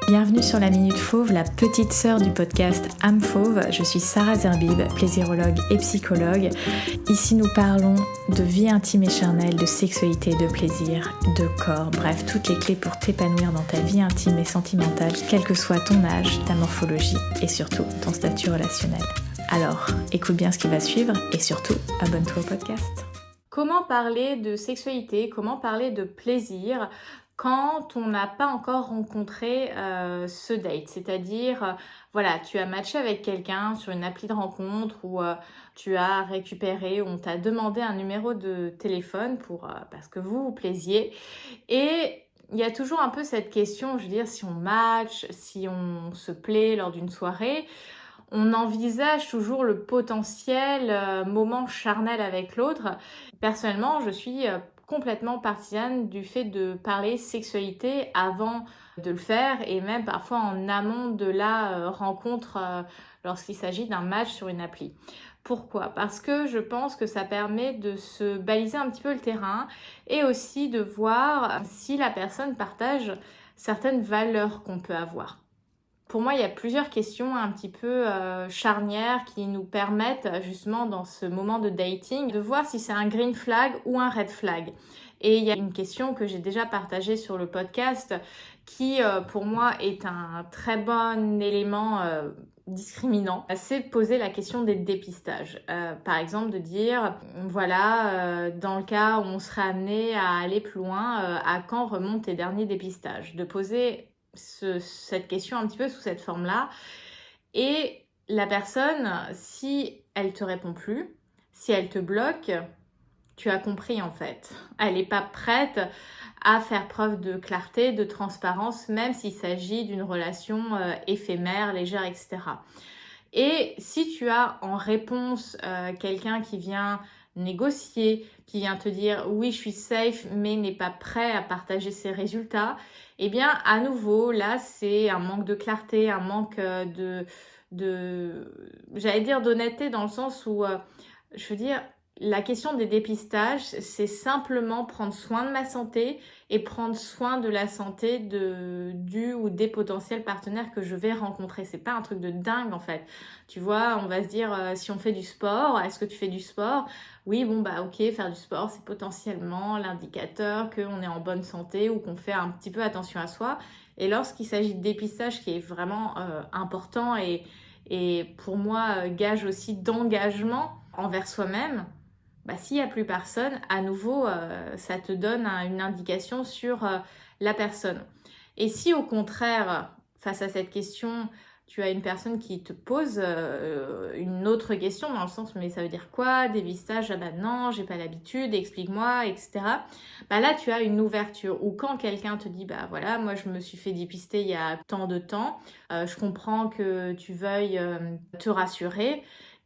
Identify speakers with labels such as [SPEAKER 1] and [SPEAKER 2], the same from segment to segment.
[SPEAKER 1] Bienvenue sur la Minute Fauve, la petite sœur du podcast Âme Fauve. Je suis Sarah Zerbib, plaisirologue et psychologue. Ici, nous parlons de vie intime et charnelle, de sexualité, de plaisir, de corps. Bref, toutes les clés pour t'épanouir dans ta vie intime et sentimentale, quel que soit ton âge, ta morphologie et surtout ton statut relationnel. Alors, écoute bien ce qui va suivre et surtout, abonne-toi au podcast.
[SPEAKER 2] Comment parler de sexualité, comment parler de plaisir quand on n'a pas encore rencontré ce date, c'est-à-dire, voilà, tu as matché avec quelqu'un sur une appli de rencontre ou tu as récupéré, on t'a demandé un numéro de téléphone parce que vous vous plaisiez et il y a toujours un peu cette question, je veux dire, si on match, si on se plaît lors d'une soirée, on envisage toujours le potentiel moment charnel avec l'autre. Personnellement, je suis complètement partisane du fait de parler sexualité avant de le faire et même parfois en amont de la rencontre lorsqu'il s'agit d'un match sur une appli. Pourquoi ? Parce que je pense que ça permet de se baliser un petit peu le terrain et aussi de voir si la personne partage certaines valeurs qu'on peut avoir. Pour moi, il y a plusieurs questions un petit peu charnières qui nous permettent justement dans ce moment de dating de voir si c'est un green flag ou un red flag. Et il y a une question que j'ai déjà partagée sur le podcast qui pour moi est un très bon élément discriminant. C'est poser la question des dépistages. Par exemple de dire, voilà, dans le cas où on serait amené à aller plus loin, à quand remontent tes derniers dépistages ? De poser cette question un petit peu sous cette forme-là. Et la personne, si elle te répond plus, si elle te bloque, tu as compris en fait. Elle n'est pas prête à faire preuve de clarté, de transparence, même s'il s'agit d'une relation éphémère, légère, etc. Et si tu as en réponse quelqu'un qui vient négocier, qui vient te dire oui je suis safe mais n'est pas prêt à partager ses résultats, eh bien à nouveau là c'est un manque de clarté, un manque j'allais dire d'honnêteté dans le sens où je veux dire la question des dépistages c'est simplement prendre soin de ma santé et prendre soin de la santé du ou des potentiels partenaires que je vais rencontrer. C'est pas un truc de dingue en fait. Tu vois, on va se dire si on fait du sport, est-ce que tu fais du sport ? Oui, bon bah ok, faire du sport c'est potentiellement l'indicateur qu'on est en bonne santé ou qu'on fait un petit peu attention à soi. Et lorsqu'il s'agit de dépistage qui est vraiment important et pour moi gage aussi d'engagement envers soi-même, bah, s'il n'y a plus personne, à nouveau, ça te donne une indication sur la personne. Et si au contraire, face à cette question, tu as une personne qui te pose une autre question, dans le sens, mais ça veut dire quoi ? Dépistage, ah bah non, j'ai pas l'habitude, explique-moi, etc. Bah là, tu as une ouverture. Ou quand quelqu'un te dit, bah voilà, moi je me suis fait dépister il y a tant de temps, je comprends que tu veuilles te rassurer.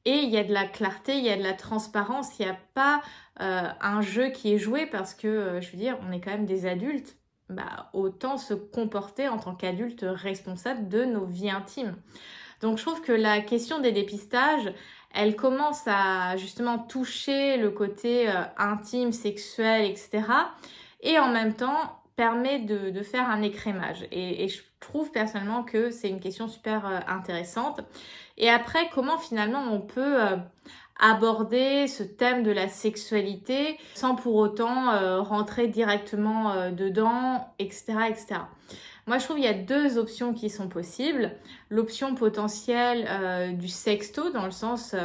[SPEAKER 2] Et il y a de la clarté, il y a de la transparence, il n'y a pas un jeu qui est joué parce que, je veux dire, on est quand même des adultes. Bah, autant se comporter en tant qu'adulte responsable de nos vies intimes. Donc je trouve que la question des dépistages, elle commence à justement toucher le côté intime, sexuel, etc. Et en même temps permet de faire un écrémage. Et je trouve personnellement que c'est une question super intéressante. Et après, comment finalement on peut aborder ce thème de la sexualité sans pour autant rentrer directement dedans, etc., etc. Moi, je trouve qu'il y a deux options qui sont possibles. L'option potentielle du sexto, dans le sens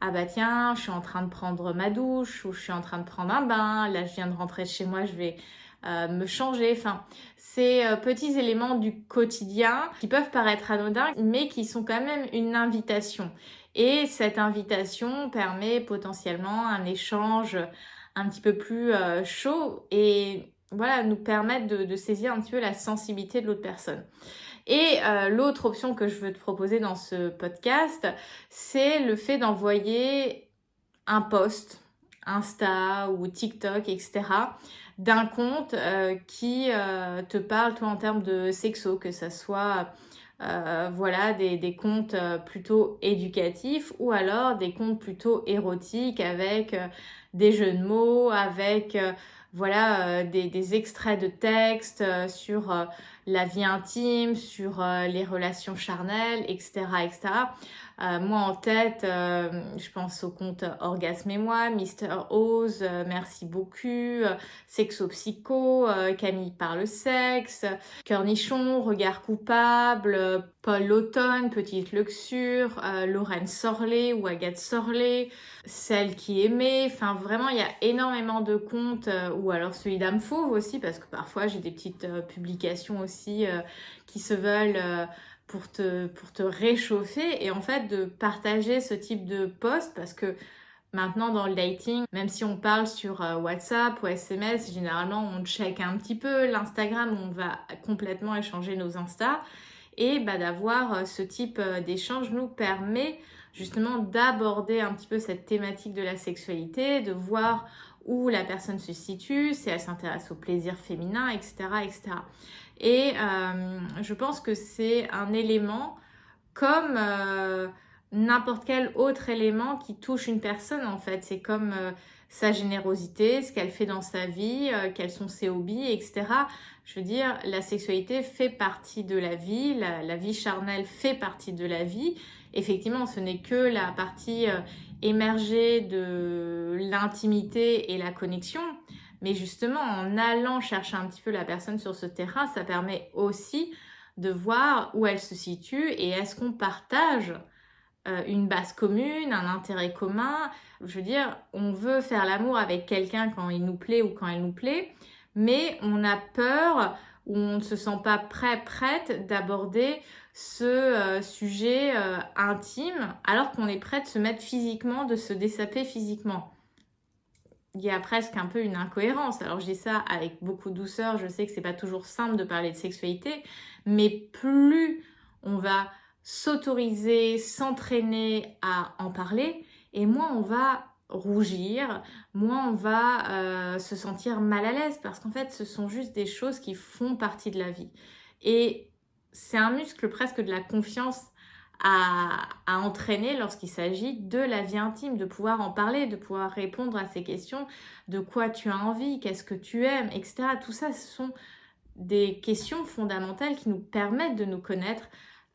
[SPEAKER 2] ah bah tiens, je suis en train de prendre ma douche ou je suis en train de prendre un bain, là je viens de rentrer de chez moi, je vais me changer. Enfin, ces petits éléments du quotidien qui peuvent paraître anodins, mais qui sont quand même une invitation. Et cette invitation permet potentiellement un échange un petit peu plus chaud et voilà, nous permettre de saisir un petit peu la sensibilité de l'autre personne. Et l'autre option que je veux te proposer dans ce podcast, c'est le fait d'envoyer un post, Insta ou TikTok, etc., d'un compte qui te parle, toi, en termes de sexo, que ça soit voilà, des comptes plutôt éducatifs ou alors des comptes plutôt érotiques avec des jeux de mots, avec voilà, des extraits de texte sur la vie intime, sur les relations charnelles, etc. etc. Moi en tête, je pense au compte Orgasme et moi, Mister Oz, Merci beaucoup, Sexo-Psycho, Camille parle sexe, Cœur Nichon, Regard coupable, Paul Laughton, Petite Luxure, Lorraine Sorlet ou Agathe Sorlet, Celle qui aimait, enfin vraiment il y a énormément de comptes, ou alors celui d'Âme Fauve aussi, parce que parfois j'ai des petites publications aussi qui se veulent pour te réchauffer, et en fait de partager ce type de post, parce que maintenant dans le dating, même si on parle sur WhatsApp ou SMS, généralement on check un petit peu. L'Instagram, on va complètement échanger nos Insta, et d'avoir ce type d'échange nous permet justement d'aborder un petit peu cette thématique de la sexualité, de voir où la personne se situe, si elle s'intéresse au plaisir féminin, etc. etc. Et je pense que c'est un élément comme n'importe quel autre élément qui touche une personne en fait. C'est comme sa générosité, ce qu'elle fait dans sa vie, quels sont ses hobbies, etc. Je veux dire, la sexualité fait partie de la vie, la vie charnelle fait partie de la vie. Effectivement, ce n'est que la partie émergée de l'intimité et la connexion. Mais justement, en allant chercher un petit peu la personne sur ce terrain, ça permet aussi de voir où elle se situe et est-ce qu'on partage une base commune, un intérêt commun. Je veux dire, on veut faire l'amour avec quelqu'un quand il nous plaît ou quand elle nous plaît, mais on a peur ou on ne se sent pas prête d'aborder ce sujet intime, alors qu'on est prêt de se mettre physiquement, de se dessaper physiquement. Il y a presque un peu une incohérence. Alors je dis ça avec beaucoup de douceur, je sais que c'est pas toujours simple de parler de sexualité, mais plus on va s'autoriser, s'entraîner à en parler, et moins on va rougir, moins on va se sentir mal à l'aise, parce qu'en fait ce sont juste des choses qui font partie de la vie. Et c'est un muscle presque de la confiance à entraîner lorsqu'il s'agit de la vie intime, de pouvoir en parler, de pouvoir répondre à ces questions, de quoi tu as envie, qu'est-ce que tu aimes, etc. Tout ça, ce sont des questions fondamentales qui nous permettent de nous connaître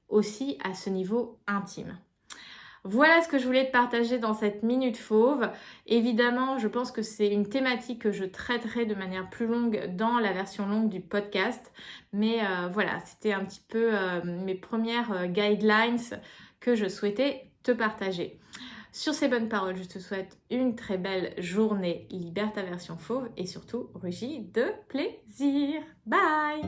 [SPEAKER 2] aussi à ce niveau intime. Voilà ce que je voulais te partager dans cette Minute Fauve. Évidemment, je pense que c'est une thématique que je traiterai de manière plus longue dans la version longue du podcast. Mais voilà, c'était un petit peu mes premières guidelines que je souhaitais te partager. Sur ces bonnes paroles, je te souhaite une très belle journée. Libère ta version fauve et surtout rugis de plaisir. Bye!